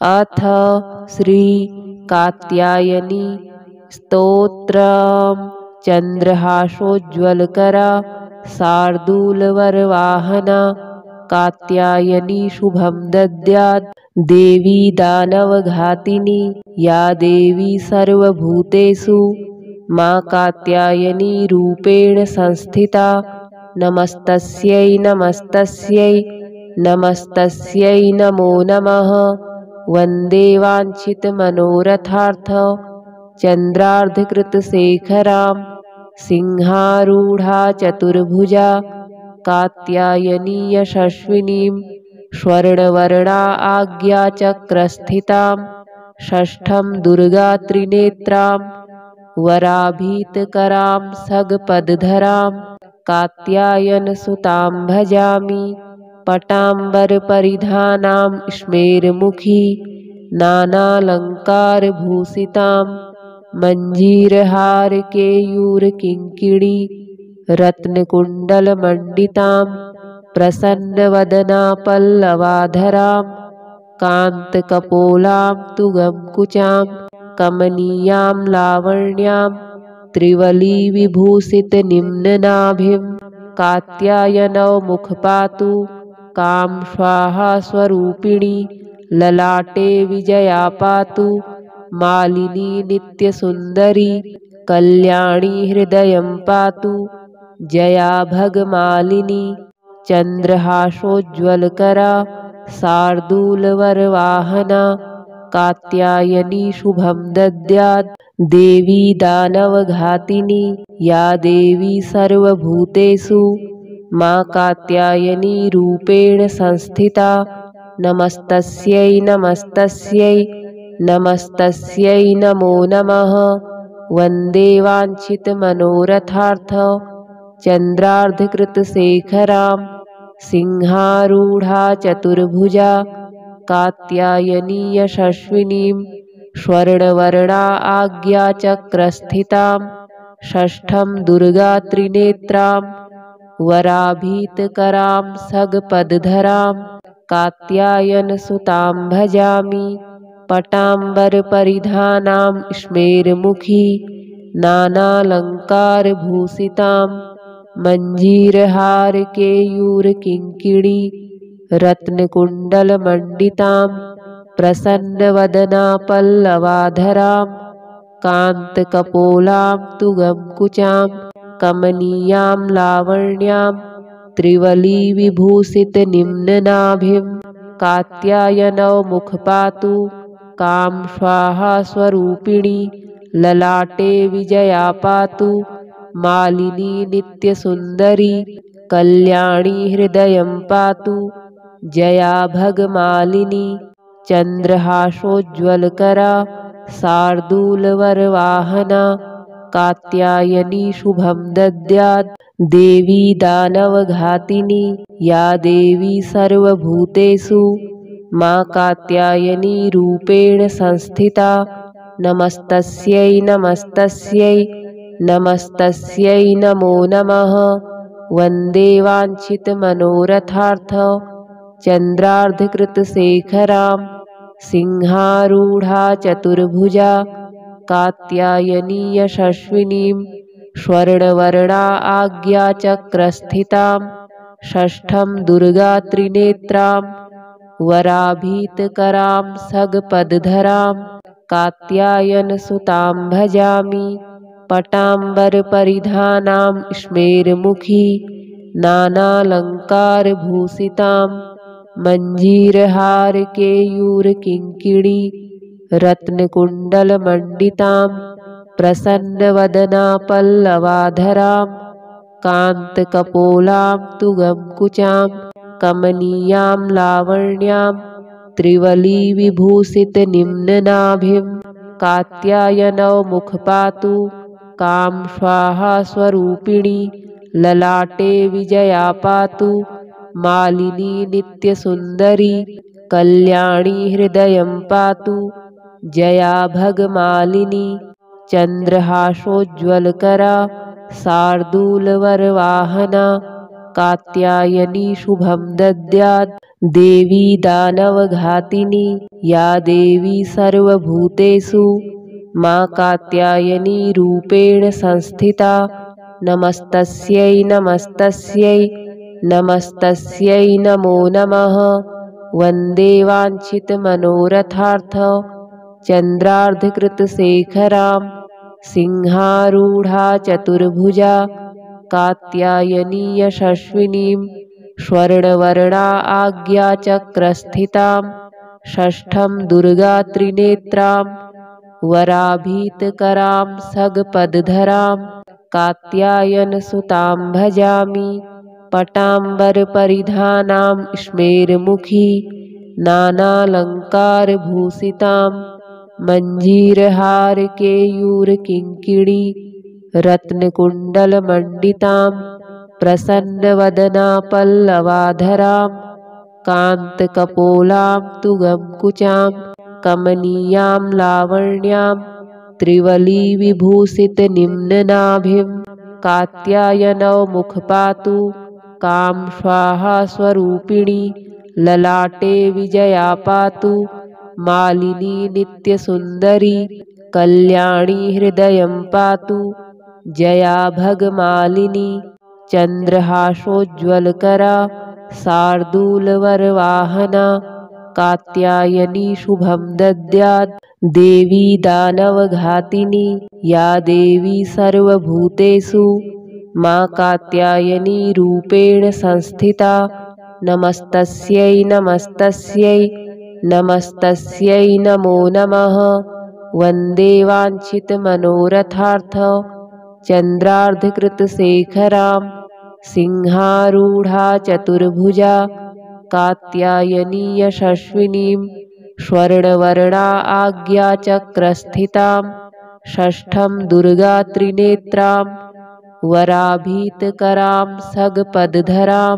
अथ श्री कात्यायनी स्तोत्रम्। चंद्रहासोज्ज्वलकरा शार्दूलवरवाहना कात्यायनी शुभं दद्यात् देवी दानवघातिनी या देवी सर्वभूतेषु मां कात्यायनी रूपेण संस्थिता। नमस्तस्यै नमस्तस्यै नमस्तस्यै नमो नमः। वन्दे वाञ्छितमनोरथार्थ चन्द्रार्धकृतशेखरां सिंहारूढा चतुर्भुजा कात्यायनी यशस्विनीं स्वर्णवर्णा आज्ञाचक्रस्थितां षष्ठं दुर्गा त्रिनेत्रां वराभीतकरां सगपदधरां कात्यायनसुतां भजामि। पटाम्बरपरिधानां स्मेरमुखी नानालङ्कारभूषितां मञ्जीरहारकेयूरकिङ्किणी रत्नकुण्डलमण्डितां प्रसन्नवदना पल्लवाधरां कान्तकपोलां तुगंकुचां कमनीयां लावण्यां त्रिवलीविभूषितनिम्ननाभिं कात्यायनौ मुखपातु कां स्वाहा स्वरूपिणी ललाटे विजया पातु मालिनी नित्यसुन्दरी कल्याणी हृदयं पातु जया भगमालिनी चन्द्रहासोज्ज्वलकरा शार्दूलवरवाहना कात्यायनी शुभं दद्यात् देवी दानवघातिनी या देवी सर्वभूतेषु मां कात्यायनी रूपेण संस्थिता। नमस्तस्यै नमस्तस्यै नमस्तस्यै नमो नमः। वन्दे वाञ्छितमनोरथार्थ चन्द्रार्धकृतशेखरां सिंहारूढा चतुर्भुजा कात्यायनी यशस्विनीं स्वर्णवर्णा आज्ञाचक्रस्थितां षष्ठं दुर्गा त्रिनेत्रां वराभीतकरां सगपदधरां कात्यायनसुतां भजामि। पटाम्बरपरिधानां स्मेरमुखी नानालङ्कारभूषितां मञ्जीरहारकेयूरकिङ्किणी रत्नकुण्डलमण्डितां प्रसन्नवदना पल्लवाधरां कान्तकपोलां तुगंकुचां कमनीयां लावण्यां त्रिवलीविभूषितनिम्ननाभिं कात्यायनौ मुखपातु कां स्वाहा स्वरूपिणी ललाटे विजया पातु मालिनी नित्यसुन्दरी कल्याणी हृदयं पातु जया भगमालिनी चन्द्रहासोज्ज्वलकरा शार्दूलवरवाहना कात्यायनी शुभं दद्यात् देवी दानवघातिनी या देवी सर्वभूतेषु मां कात्यायनी रूपेण संस्थिता। नमस्तस्यै नमस्तस्यै नमस्तस्यै नमो नमः। वन्दे वाञ्छितमनोरथार्थ चन्द्रार्धकृतशेखरां सिंहारूढा चतुर्भुजा कात्यायनी यशस्विनीं स्वर्णवर्णा आज्ञाचक्रस्थितां षष्ठं दुर्गा त्रिनेत्रां वराभीतकरां सगपदधरां कात्यायनसुतां भजामि। पटाम्बरपरिधानां स्मेरमुखी नानालङ्कारभूषितां मञ्जीरहारकेयूरकिङ्किणी रत्नकुण्डलमण्डितां प्रसन्नवदना पल्लवाधरां कान्तकपोलां तुगंकुचां कमनीयां लावण्यां त्रिवलीविभूषितनिम्ननाभिं कात्यायनौ मुखपातु कां स्वाहा स्वरूपिणी ललाटे विजया पातु मालिनी नित्यसुन्दरी कल्याणी हृदयं पातु जया भगमालिनी चन्द्रहासोज्ज्वलकरा शार्दूलवरवाहना कात्यायनी शुभं दद्यात् देवी दानवघातिनी या देवी सर्वभूतेषु मा कात्यायनी रूपेण संस्थिता नमस्तस्यै नमस्तस्यै नमस्तस्यै नमो नमः। वन्दे वाञ्छितमनोरथार्थ चन्द्रार्धकृतशेखरां सिंहारूढा चतुर्भुजा कात्यायनी यशस्विनीं स्वर्णवर्णा आज्ञाचक्रस्थितां षष्ठं दुर्गा त्रिनेत्रां वराभीतकरां सगपदधरां कात्यायनसुतां भजामि। पटाम्बरपरिधानां स्मेरमुखी नानालङ्कारभूषितां मञ्जीरहारकेयूरकिङ्किणी रत्नकुण्डलमण्डितां प्रसन्नवदना पल्लवाधरां कान्तकपोलां तुगंकुचां कमनीयां लावण्यां त्रिवलीविभूषितनिम्ननाभिं कात्यायनौ मुखपातु कां स्वाहा स्वरूपिणी ललाटे विजया पातु मालिनी नित्यसुन्दरी कल्याणी हृदयं पातु जया भगमालिनी चन्द्रहासोज्ज्वलकरा शार्दूलवरवाहना कात्यायनी शुभं दद्यात् देवी दानवघातिनी या देवी सर्वभूतेषु मा कात्यायनी रूपेण संस्थिता नमस्तस्यै नमस्तस्यै नमस्तस्यै नमो नमः। वन्दे वाञ्छितमनोरथार्थ चन्द्रार्धकृतशेखरां सिंहारूढा चतुर्भुजा कात्यायनी यशस्विनीं स्वर्णवर्णा आज्ञाचक्रस्थितां षष्ठं दुर्गा त्रिनेत्रां वराभीतकरां सगपदधरां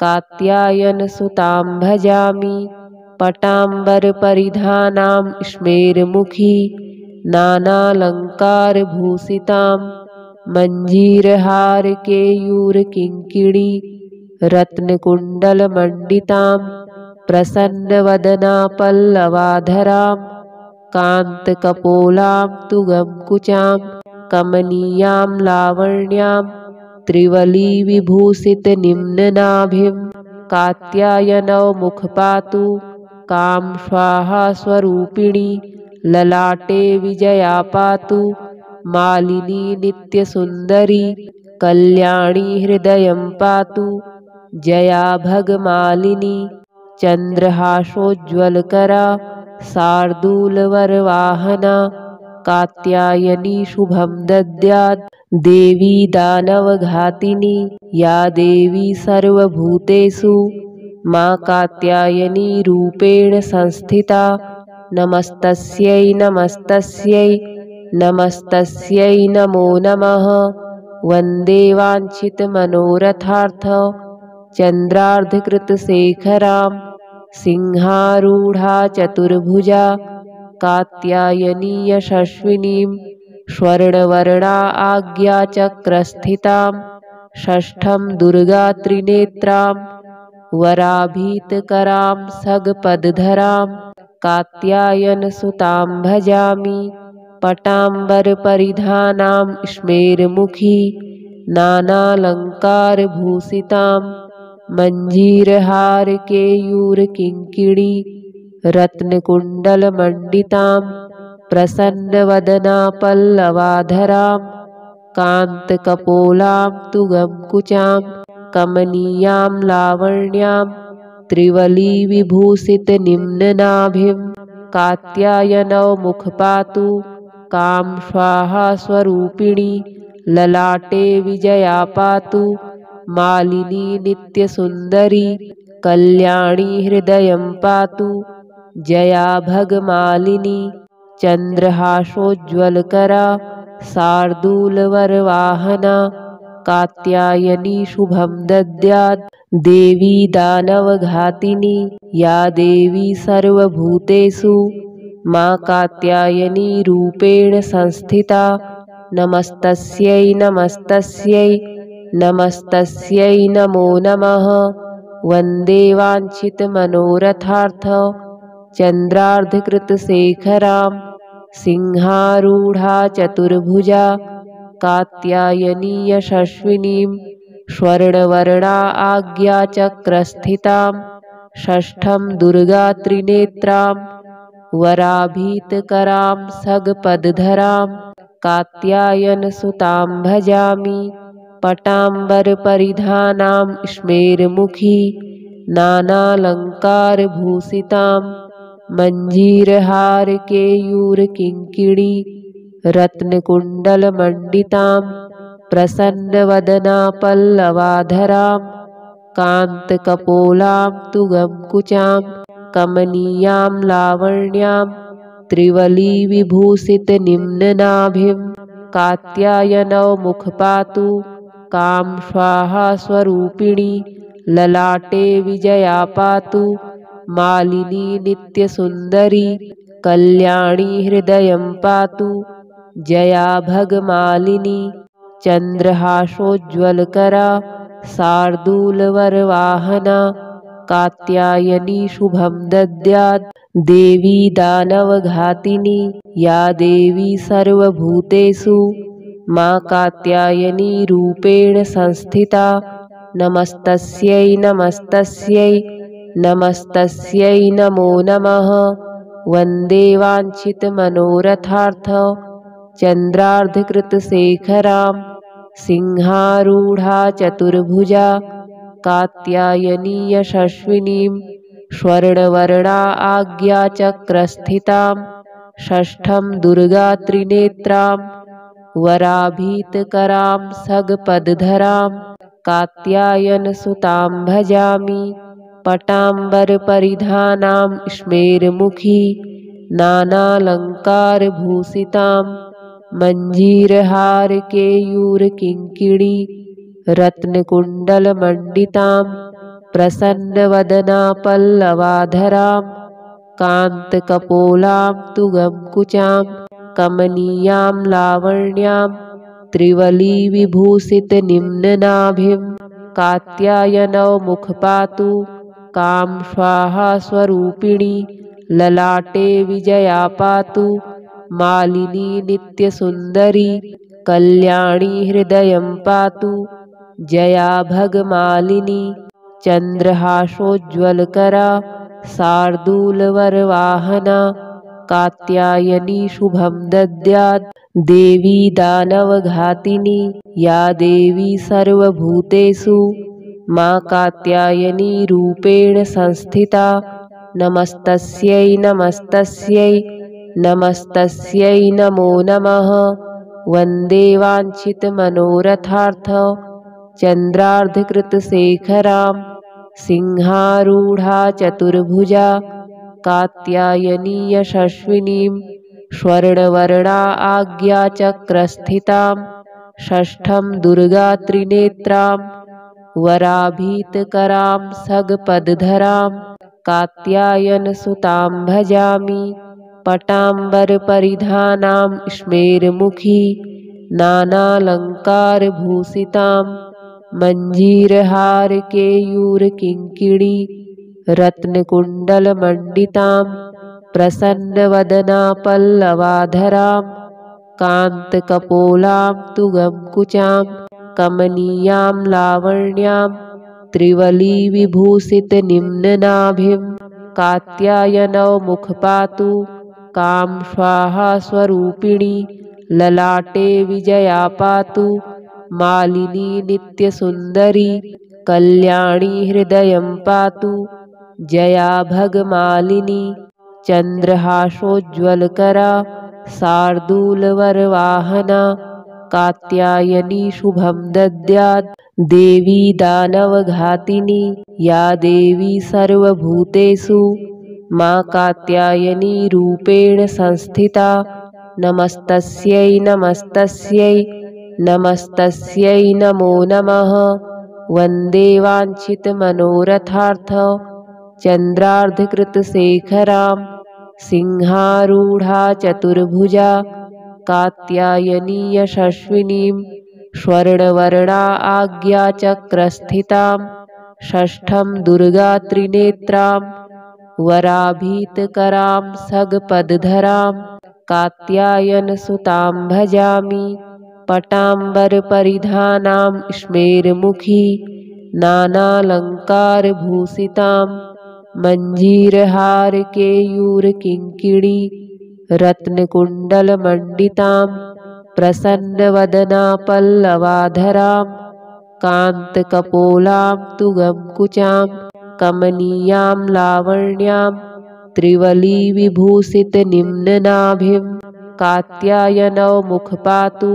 कात्यायनसुतां भजामि। पटाम्बरपरिधानां स्मेरमुखी नानालङ्कारभूषितां मञ्जीरहारकेयूरकिङ्किणी रत्नकुण्डलमण्डितां प्रसन्नवदना पल्लवाधरां कान्तकपोलां तुगंकुचां कमनीयां लावण्यां त्रिवलीविभूषितनिम्ननाभिं कात्यायनौ मुखपातु कां स्वाहा स्वरूपिणी ललाटे विजया पातु मालिनी नित्यसुन्दरी कल्याणी हृदयं पातु जया भगमालिनी चन्द्रहासोज्ज्वलकरा शार्दूलवरवाहना कात्यायनी शुभं दद्यात् देवी दानवघातिनी या देवी सर्वभूतेषु मा कात्यायनी रूपेण संस्थिता नमस्तस्यै नमस्तस्यै नमस्तस्यै नमो नमः। वन्दे वाञ्छितमनोरथार्थ चन्द्रार्धकृतशेखरां सिंहारूढा चतुर्भुजा कात्यायनी यशस्विनीं स्वर्णवर्णा आज्ञाचक्रस्थितां षष्ठं दुर्गा त्रिनेत्रां वराभीतकरां सगपदधरां कात्यायनसुतां भजामि। पटाम्बरपरिधानां स्मेरमुखी नानालङ्कारभूषितां मञ्जीरहारकेयूरकिङ्किणी रत्नकुण्डलमण्डितां प्रसन्नवदना पल्लवाधरां कान्तकपोलां तुगंकुचां कमनीयां लावण्यां त्रिवलीविभूषितनिम्ननाभिं कात्यायनौ मुखपातु कां स्वाहा स्वरूपिणी ललाटे विजया पातु मालिनी नित्यसुन्दरी कल्याणी हृदयं पातु जया भगमालिनी चन्द्रहासोज्ज्वलकरा शार्दूलवरवाहना कात्यायनी शुभं दद्यात् देवी दानवघातिनी या देवी सर्वभूतेषु मा कात्यायनी रूपेण संस्थिता नमस्तस्यै नमस्तस्यै नमस्तस्यै नमो नमः। वन्दे वाञ्छितमनोरथार्थ चन्द्रार्धकृतशेखरां सिंहारूढा चतुर्भुजा कात्यायनी यशस्विनीं स्वर्णवर्णा आज्ञाचक्रस्थितां षष्ठं दुर्गात्रिनेत्रां वराभीतकरां सगपदधरां कात्यायनसुतां भजामि। पटाम्बरपरिधानां स्मेरमुखी नानालङ्कारभूषितां मञ्जीरहारकेयूरकिङ्किणी रत्नकुण्डलमण्डितां प्रसन्नवदना पल्लवाधरां कान्तकपोलां तुगंकुचां कमनीयां लावण्यां त्रिवलीविभूषितनिम्ननाभिं कात्यायनौ मुखपातु कां स्वाहा स्वरूपिणी ललाटे विजया पातु मालिनी नित्यसुन्दरी कल्याणी हृदयं पातु जया भगमालिनी चन्द्रहासोज्ज्वलकरा शार्दूलवरवाहना कात्यायनी शुभं दद्यात् देवी दानवघातिनी या देवी सर्वभूतेषु मां कात्यायनी रूपेण संस्थिता। नमस्तस्यै नमस्तस्यै नमस्तस्यै नमो नमः। वन्दे वाञ्छितमनोरथार्थ चन्द्रार्धकृतशेखरां सिंहारूढा चतुर्भुजा कात्यायनी यशस्विनीं स्वर्णवर्णा आज्ञाचक्रस्थितां षष्ठं दुर्गात्रिनेत्रां वराभीतकरां सगपदधरां कात्यायनसुतां भजामि। पटाम्बरपरिधानां स्मेरमुखी नानालङ्कारभूषितां मञ्जीरहारकेयूरकिङ्किणी रत्नकुण्डलमण्डितां प्रसन्नवदना पल्लवाधरां कान्तकपोलां तुगंकुचां कमनीयां लावण्यां त्रिवलीविभूषितनिम्ननाभिं कात्यायनौ मुखपातु कां स्वाहा स्वरूपिणी ललाटे विजया पातु मालिनी नित्यसुन्दरी कल्याणी हृदयं पातु जया भगमालिनी चन्द्रहासोज्ज्वलकरा शार्दूलवरवाहना कात्यायनी शुभं दद्यात् देवी दानवघातिनी या देवी सर्वभूतेषु मां कात्यायनी रूपेण संस्थिता। नमस्तस्यै नमस्तस्यै नमस्तस्यै नमो नमः। वन्दे वाञ्छितमनोरथार्थ चन्द्रार्धकृतशेखरां सिंहारूढा चतुर्भुजा कात्यायनी यशस्विनीं स्वर्णवर्णा आज्ञाचक्रस्थितां षष्ठं दुर्गात्रिनेत्रां वराभीतकरां सगपदधरां कात्यायनसुतां भजामि। पटाम्बरपरिधानां स्मेरमुखी नानालङ्कारभूषितां मञ्जीरहारकेयूरकिङ्किणी रत्नकुण्डलमण्डितां प्रसन्नवदना पल्लवाधरां कान्तकपोलां तुगंकुचां कमनीयां लावण्यां त्रिवलीविभूषितनिम्ननाभिं कात्यायनौ मुखपातु कां स्वाहा स्वरूपिणी ललाटे विजया पातु मालिनी नित्यसुन्दरी कल्याणी हृदयं पातु जया भगमालिनी चन्द्रहासोज्ज्वलकरा शार्दूलवरवाहना कात्यायनी शुभं दद्यात् देवी दानवघातिनी या देवी सर्वभूतेषु मां कात्यायनी रूपेण संस्थिता। नमस्तस्यै नमस्तस्यै नमस्तस्यै नमो नमः। वन्दे वाञ्छितमनोरथार्थ चन्द्रार्धकृतशेखरां सिंहारूढा चतुर्भुजा कात्यायनी यशस्विनीं स्वर्णवर्णा आज्ञाचक्रस्थितां षष्ठं दुर्गात्रिनेत्रां वराभीतकरां सगपदधरां कात्यायनसुतां भजामि। पटाम्बरपरिधानां स्मेरमुखी नानालङ्कारभूषितां मञ्जीरहारकेयूरकिङ्किणी रत्नकुण्डलमण्डितां प्रसन्नवदना पल्लवाधरां कान्तकपोलां तुगंकुचां कमनीयां लावण्यां त्रिवलीविभूषितनिम्ननाभिं कात्यायनौ मुखपातु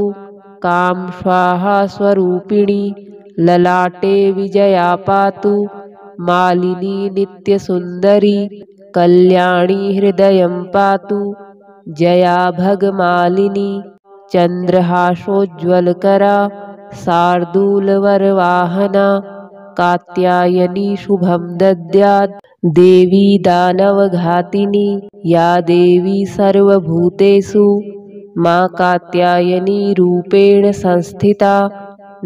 कां स्वाहा स्वरूपिणी ललाटे विजया पातु मालिनी नित्यसुन्दरी कल्याणी हृदयं पातु जया भगमालिनी चन्द्रहासोज्ज्वलकरा शार्दूलवरवाहना कात्यायनी शुभं दद्यात् देवी दानवघातिनी या देवी सर्वभूतेषु मा कात्यायनी रूपेण संस्थिता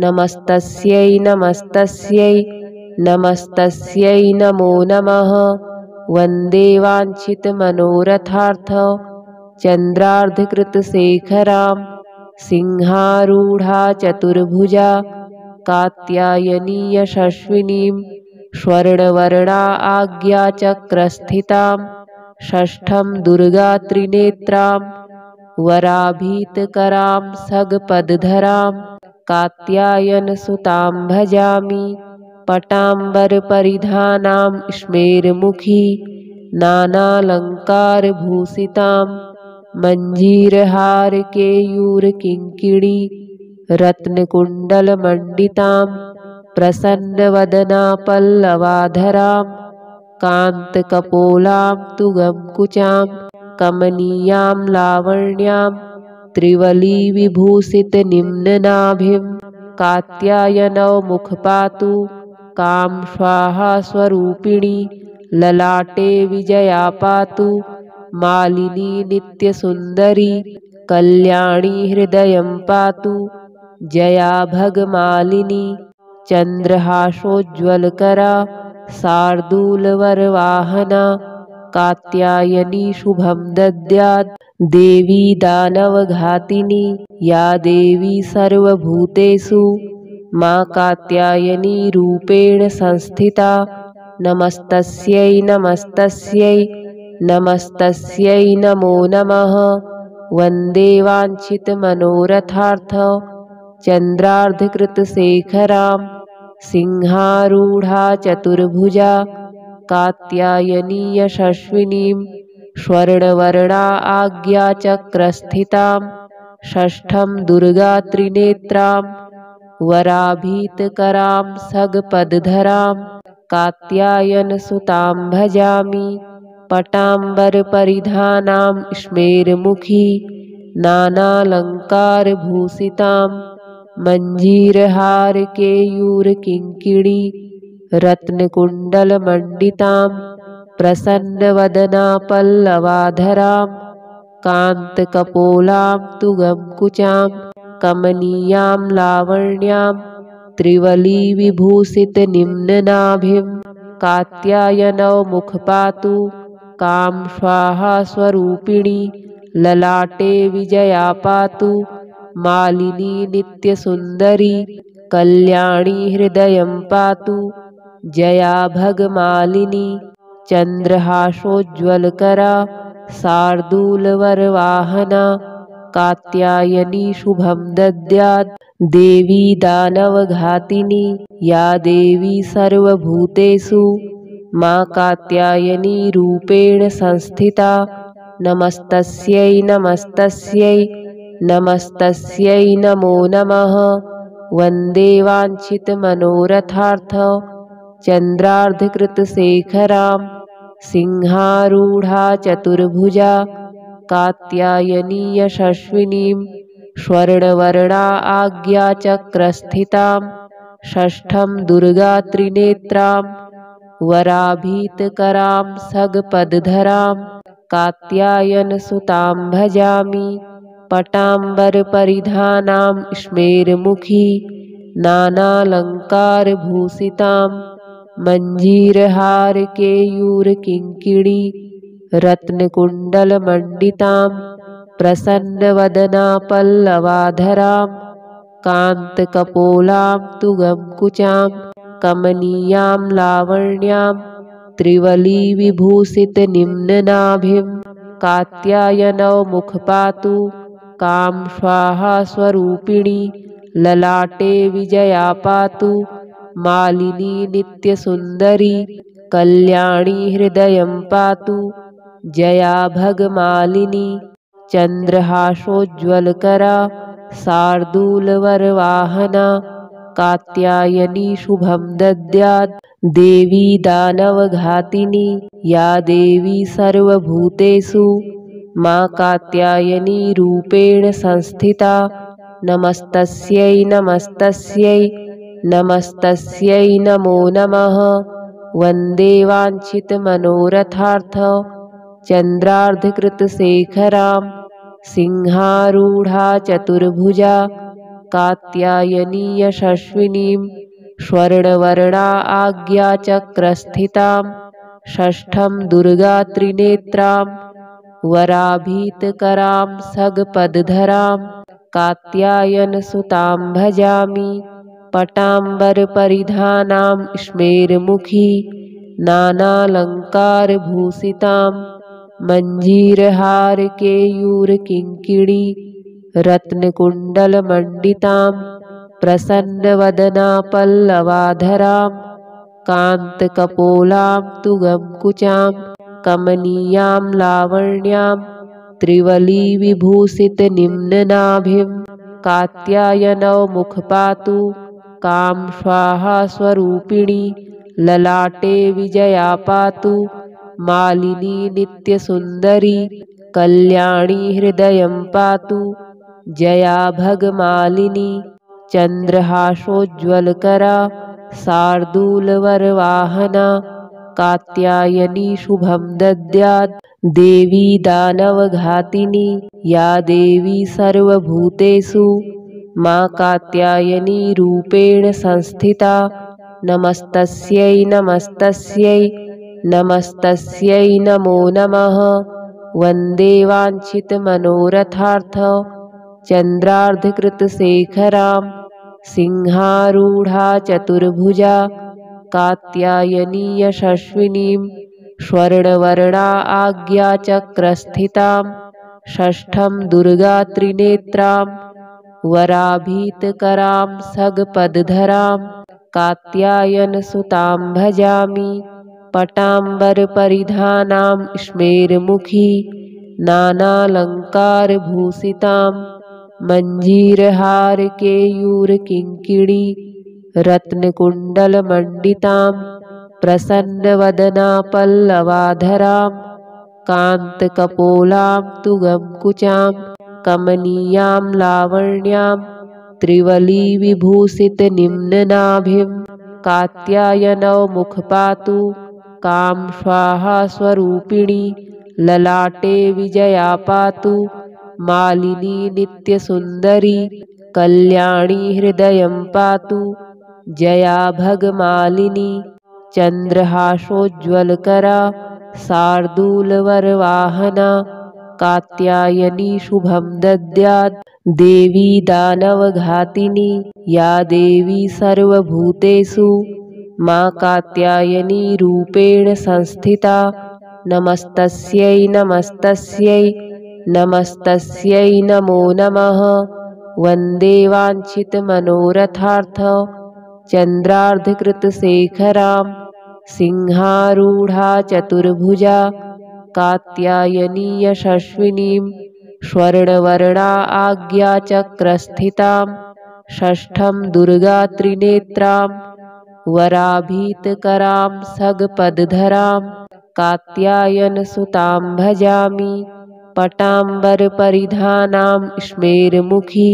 नमस्तस्यै नमस्तस्यै नमस्तस्यै नमो नमः। वन्दे वाञ्छितमनोरथार्थ चन्द्रार्धकृतशेखरां सिंहारूढा चतुर्भुजा कात्यायनी यशस्विनीं स्वर्णवर्णा आज्ञाचक्रस्थितां षष्ठं दुर्गात्रिनेत्रां वराभीतकरां सगपदधरां कात्यायनसुतां भजामि। पटाम्बरपरिधानां स्मेरमुखी नानालङ्कारभूषितां मञ्जीरहारकेयूरकिङ्किणी रत्नकुण्डलमण्डितां प्रसन्नवदना पल्लवाधरां कान्तकपोलां तुगंकुचां कमनीयां लावण्यां त्रिवलीविभूषितनिम्ननाभिं कात्यायनौ मुखपातु कां स्वाहा स्वरूपिणी ललाटे विजया पातु मालिनी नित्यसुन्दरी कल्याणी हृदयं पातु जया भगमालिनी चन्द्रहासोज्ज्वलकरा शार्दूलवरवाहना कात्यायनी शुभं दद्यात् देवी दानवघातिनी या देवी सर्वभूतेषु मा कात्यायनी रूपेण संस्थिता नमस्तस्यै नमस्तस्यै नमस्तस्यै नमो नमः। वन्दे वाञ्छितमनोरथार्थ चन्द्रार्धकृतशेखरां सिंहारूढा चतुर्भुजा कात्यायनी यशस्विनीं स्वर्णवर्णा आज्ञाचक्रस्थितां षष्ठं दुर्गात्रिनेत्रां वराभीतकरां सगपदधरां कात्यायनसुतां भजामि। पटाम्बरपरिधानां स्मेरमुखी नानालङ्कारभूषितां मञ्जीरहारकेयूरकिङ्किणी रत्नकुण्डलमण्डितां प्रसन्नवदना पल्लवाधरां कान्तकपोलां तुगंकुचां कमनीयां लावण्यां त्रिवलीविभूषितनिम्ननाभिं कात्यायनौ मुखपातु कां स्वाहा स्वरूपिणी ललाटे विजया पातु मालिनी नित्यसुन्दरी कल्याणी हृदयं पातु जया भगमालिनी चन्द्रहासोज्ज्वलकरा शार्दूलवरवाहना कात्यायनी शुभं दद्यात् देवी दानवघातिनी या देवी सर्वभूतेषु मा कात्यायनी रूपेण संस्थिता नमस्तस्यै नमस्तस्यै नमस्तस्यै नमो नमः। वन्दे वाञ्छितमनोरथार्थ चन्द्रार्धकृतशेखरां सिंहारूढा चतुर्भुजा कात्यायनी यशस्विनीं स्वर्णवर्णा आज्ञाचक्रस्थितां षष्ठं दुर्गात्रिनेत्रां वराभीतकरां सगपदधरां कात्यायनसुतां भजामि। पटाम्बरपरिधानां स्मेरमुखी नानालङ्कारभूषितां मञ्जीरहारकेयूरकिङ्किणी रत्नकुण्डलमण्डितां प्रसन्नवदनापल्लवाधरां कान्तकपोलां तुगंकुचां कमनीयां लावण्यां त्रिवलीविभूषितनिम्ननाभिं कात्यायनौ मुखपातु कां स्वाहा स्वरूपिणी ललाटे विजया पातु मालिनी नित्यसुन्दरी कल्याणी हृदयं पातु जया भगमालिनी चन्द्रहासोज्ज्वलकरा शार्दूलवरवाहना कात्यायनी शुभं दद्यात् देवी दानवघातिनी या देवी सर्वभूतेषु मां कात्यायनी रूपेण संस्थिता नमस्तस्यै नमस्तस्यै नमस्तस्यै नमो नमः। वन्दे वाञ्छितमनोरथार्थ चन्द्रार्धकृतशेखरां सिंहारूढा चतुर्भुजा कात्यायनी यशस्विनीं स्वर्णवर्णा आज्ञाचक्रस्थितां षष्ठं दुर्गात्रिनेत्रां वराभीतकरां सगपदधरां कात्यायनसुतां भजामि पटाम्बरपरिधानां स्मेरमुखी नानालङ्कारभूषितां मञ्जीरहारकेयूरकिङ्किणी रत्नकुण्डलमण्डितां प्रसन्नवदनापल्लवाधरां कान्तकपोलां तुगंकुचां कमनीयां लावण्यां त्रिवलीविभूषितनिम्ननाभिं कात्यायनौ मुखपातु कां स्वाहा स्वरूपिणी ललाटे विजया पातु मालिनी नित्यसुन्दरी कल्याणी हृदयं पातु जया भगमालिनी चन्द्रहासोज्ज्वलकरा शार्दूलवरवाहना कात्यायनी शुभं दद्यात् देवी दानवघातिनी या देवी सर्वभूतेषु मां कात्यायनी रूपेण संस्थिता नमस्तस्यै नमस्तस्यै नमस्तस्यै नमो नमः। वन्दे वाञ्छितमनोरथार्थ चन्द्रार्धकृतशेखरां सिंहारूढा चतुर्भुजा कात्यायनी यशस्विनीं स्वर्णवर्णा आज्ञाचक्रस्थितां षष्ठं दुर्गात्रिनेत्रां वराभीतकरां सगपदधरां कात्यायनसुतां भजामि पटाम्बरपरिधानां स्मेरमुखी नानालङ्कारभूषितां मञ्जीरहारकेयूरकिङ्किणी रत्नकुण्डलमण्डितां प्रसन्नवदनापल्लवाधरां कान्तकपोलां तुगंकुचां कमनीयां लावण्यां त्रिवलीविभूषितनिम्ननाभिं कात्यायनौ मुखपातु कां स्वाहा स्वरूपिणी ललाटे विजया पातु मालिनी नित्यसुन्दरी कल्याणी हृदयं पातु जया भगमालिनी चन्द्रहासोज्ज्वलकरा शार्दूलवरवाहना कात्यायनी शुभं दद्यात् देवी दानवघातिनी या देवी सर्वभूतेषु मां कात्यायनी रूपेण संस्थिता नमस्तस्यै नमस्तस्यै नमस्तस्यै नमो नमः। वन्दे वाञ्छितमनोरथार्थ चन्द्रार्धकृतशेखरां सिंहारूढा चतुर्भुजा कात्यायनी यशस्विनीं स्वर्णवर्णा आज्ञाचक्रस्थितां षष्ठं दुर्गात्रिनेत्रां वराभीतकरां सगपदधरां कात्यायनसुतां भजामि पटाम्बरपरिधानां स्मेरमुखी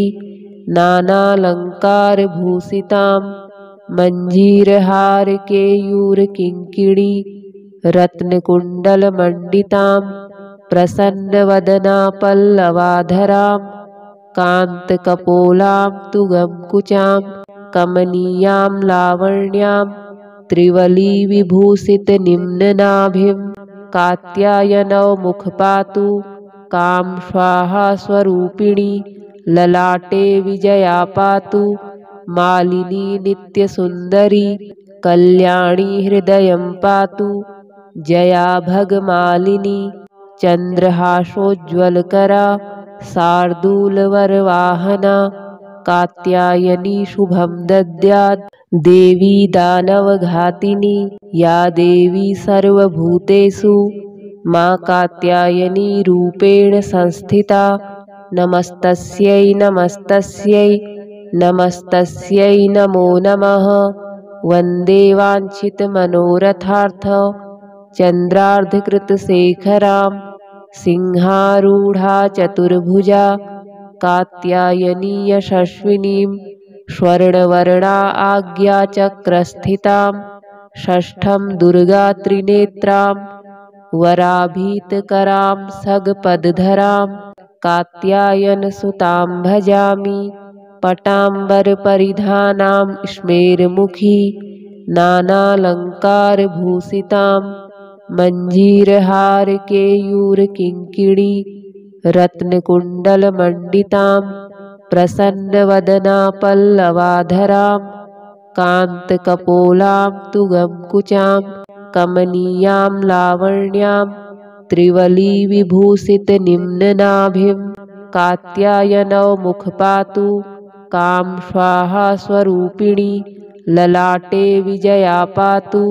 नानालङ्कारभूषितां मञ्जीरहारकेयूरकिङ्किणी रत्नकुण्डलमण्डितां प्रसन्नवदनापल्लवाधरां कान्तकपोलां तुगंकुचां कमनीयां लावण्यां त्रिवलीविभूषितनिम्ननाभिं कात्यायनौ मुखपातु कां स्वाहा स्वरूपिणी ललाटे विजया पातु मालिनी नित्यसुन्दरी कल्याणी हृदयं पातु जया भगमालिनी चन्द्रहासोज्ज्वलकरा शार्दूलवरवाहना कात्यायनी शुभं दद्यात् देवी दानवघातिनी या देवी सर्वभूतेषु मा कात्यायनी रूपेण संस्थिता नमस्तस्यै नमस्तस्यै नमस्तस्यै नमो नमः। वन्दे वाञ्छितमनोरथार्थ चन्द्रार्धकृतशेखरां सिंहारूढा चतुर्भुजा कात्यायनी यशस्विनीं स्वर्णवर्णा आज्ञाचक्रस्थितां षष्ठं दुर्गात्रिनेत्रां वराभीतकरां सगपदधरां कात्यायनसुतां भजामि पटाम्बरपरिधानां स्मेरमुखी नानालङ्कारभूषितां मञ्जीरहारकेयूरकिङ्किणी रत्नकुण्डलमण्डितां प्रसन्नवदना पल्लवाधरां कान्तकपोलां तुगंकुचां कमनीयां लावण्यां त्रिवलीविभूषितनिम्ननाभिं कात्यायनौ मुखपातु कां स्वाहा स्वरूपिणी ललाटे विजया पातु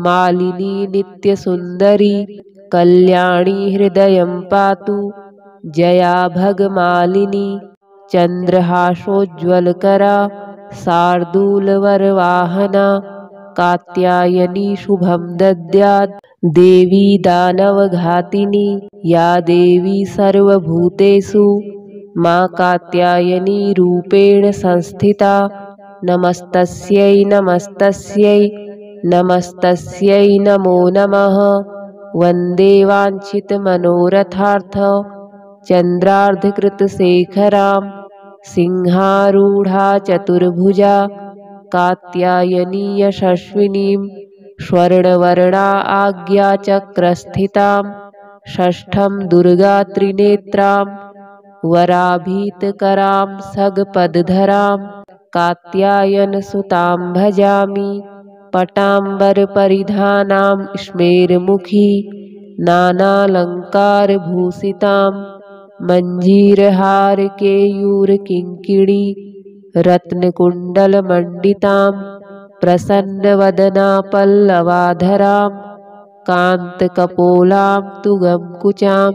मालिनी नित्यसुन्दरी कल्याणी हृदयं पातु जया भगमालिनी चन्द्रहासोज्ज्वलकरा शार्दूलवरवाहना कात्यायनी शुभं दद्यात् देवी दानवघातिनी या देवी सर्वभूतेषु मा कात्यायनी रूपेण संस्थिता नमस्तस्यै नमस्तस्यै नमस्तस्यै नमो नमः। वन्दे वाञ्छितमनोरथार्थ चन्द्रार्धकृतशेखरां सिंहारूढा चतुर्भुजा कात्यायनी यशस्विनीं स्वर्णवर्णा आज्ञाचक्रस्थितां षष्ठं दुर्गात्रिनेत्रां वराभीतकरां सगपदधरां कात्यायनसुतां भजामि पटाम्बरपरिधानां स्मेरमुखी नानालङ्कारभूषितां मञ्जीरहारकेयूरकिङ्किणी रत्नकुण्डलमण्डितां प्रसन्नवदना पल्लवाधरां कान्तकपोलां तुगंकुचां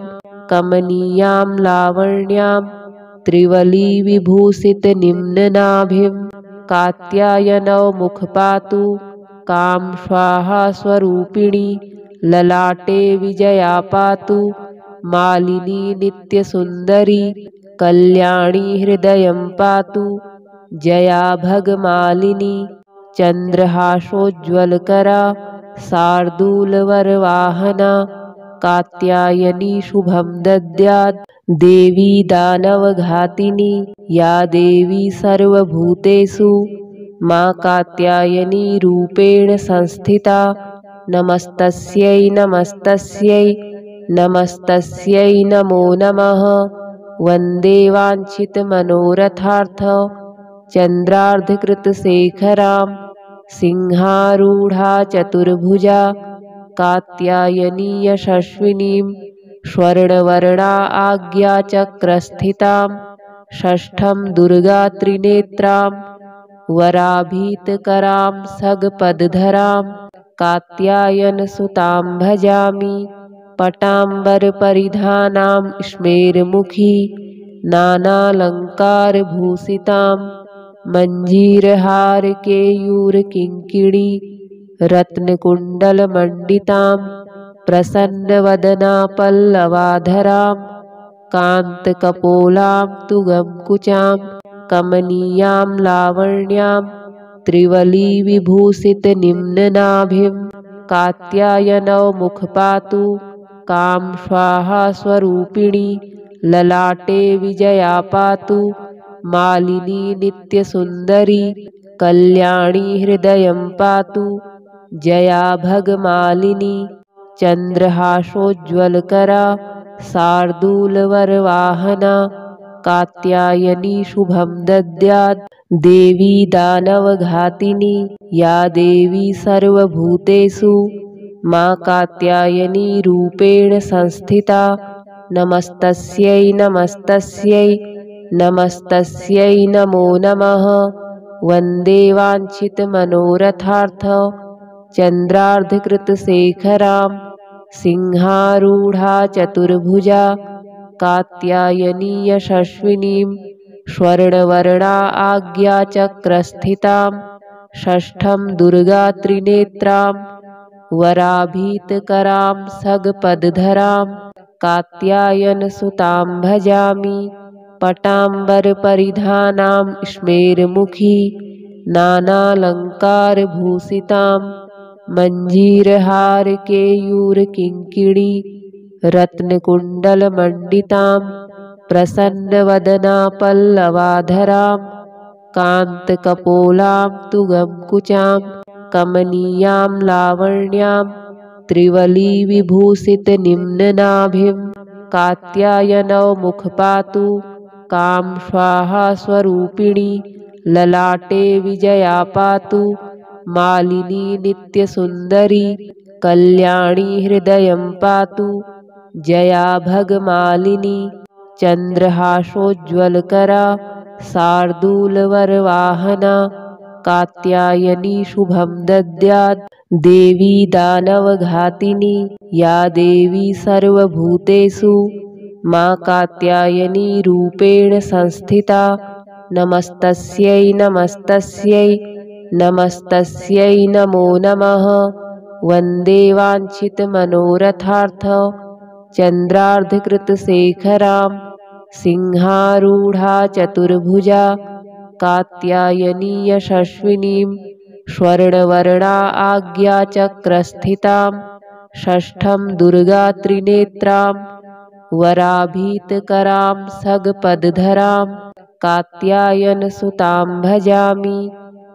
कमनीयां लावण्यां त्रिवलीविभूषितनिम्ननाभिं कात्यायनौ मुखपातु कां स्वाहा स्वरूपिणी ललाटे विजया पातु मालिनी नित्यसुन्दरी कल्याणी हृदयं पातु जया भगमालिनी चन्द्रहासोज्ज्वलकरा शार्दूलवरवाहना कात्यायनी शुभं दद्यात् देवी दानवघातिनी या देवी सर्वभूतेषु मा कात्यायनी रूपेण संस्थिता नमस्तस्यै नमस्तस्यै नमस्तस्यै नमो नमः। वन्दे वाञ्छितमनोरथार्थ चन्द्रार्धकृतशेखरां सिंहारूढा चतुर्भुजा कात्यायनी यशस्विनीं स्वर्णवर्णा आज्ञाचक्रस्थितां षष्ठं दुर्गात्रिनेत्रां वराभीतकरां सगपदधरां कात्यायनसुतां भजामि पटाम्बरपरिधानां स्मेरमुखी नानालङ्कारभूषितां मञ्जीरहारकेयूरकिङ्किणी रत्नकुण्डलमण्डितां प्रसन्नवदना पल्लवाधरां कान्तकपोलां तुगंकुचां कमनीयां लावण्यां त्रिवलीविभूषितनिम्ननाभिं कात्यायनौ मुखपातु कां स्वाहा स्वरूपिणी ललाटे विजया पातु मालिनी नित्यसुन्दरी कल्याणी हृदयं पातु जया भगमालिनी चन्द्रहासोज्ज्वलकरा शार्दूलवरवाहना कात्यायनी शुभं दद्यात् देवी दानवघातिनी या देवी सर्वभूतेषु मा कात्यायनी रूपेण संस्थिता नमस्तस्यै नमस्तस्यै नमस्तस्यै नमो नमः वन्दे वाञ्छितमनोरथार्थ चन्द्रार्धकृतशेखरां सिंहारूढा चतुर्भुजा कात्यायनी यशस्विनीं स्वर्णवर्णा आज्ञाचक्रस्थितां षष्ठं दुर्गात्रिनेत्रां वराभीतकरां सगपदधरां कात्यायनसुतां भजामि पटाम्बरपरिधानां स्मेरमुखी नानालङ्कारभूषितां मञ्जीरहारकेयूरकिङ्किणी रत्नकुण्डलमण्डितां प्रसन्नवदना पल्लवाधरां कान्तकपोलां तुगंकुचां कमनीयां लावण्यां त्रिवलीविभूषितनिम्ननाभिं कात्यायनौ मुखपातु कां स्वाहा स्वरूपिणी ललाटे विजया पातु मालिनी नित्यसुन्दरी कल्याणी हृदयं पातु जया भगमालिनी चन्द्रहासोज्ज्वलकरा शार्दूलवरवाहना कात्यायनी शुभं दद्यात् देवी दानवघातिनी या देवी सर्वभूतेषु मा कात्यायनी रूपेण संस्थिता नमस्तस्यै नमस्तस्यै नमस्तस्यै नमो नमः वन्दे वाञ्छितमनोरथार्थ चन्द्रार्धकृतशेखरां सिंहारूढा चतुर्भुजा कात्यायनी यशस्विनीं स्वर्णवर्णा आज्ञाचक्रस्थितां षष्ठं दुर्गात्रिनेत्रां वराभीतकरां सगपदधरां कात्यायनसुतां भजामि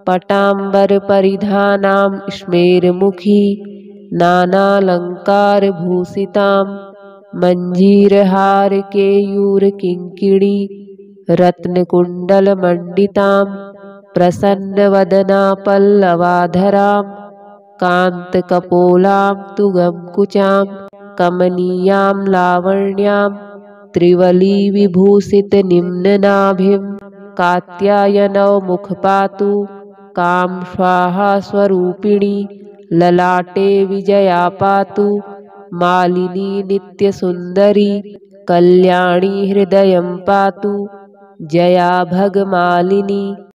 पटाम्बरपरिधानां स्मेरमुखी नानालङ्कारभूषितां मञ्जीरहारकेयूरकिङ्किणी रत्नकुण्डलमण्डितां प्रसन्नवदना पल्लवाधरां कान्तकपोलां तुगंकुचां कमनीयां लावण्यां त्रिवलीविभूषितनिम्ननाभिं कात्यायनौ मुखपातु कां स्वाहा स्वरूपिणी ललाटे विजया पातु मालिनी नित्यसुन्दरी कल्याणी हृदयं पातु जया भगमालिनी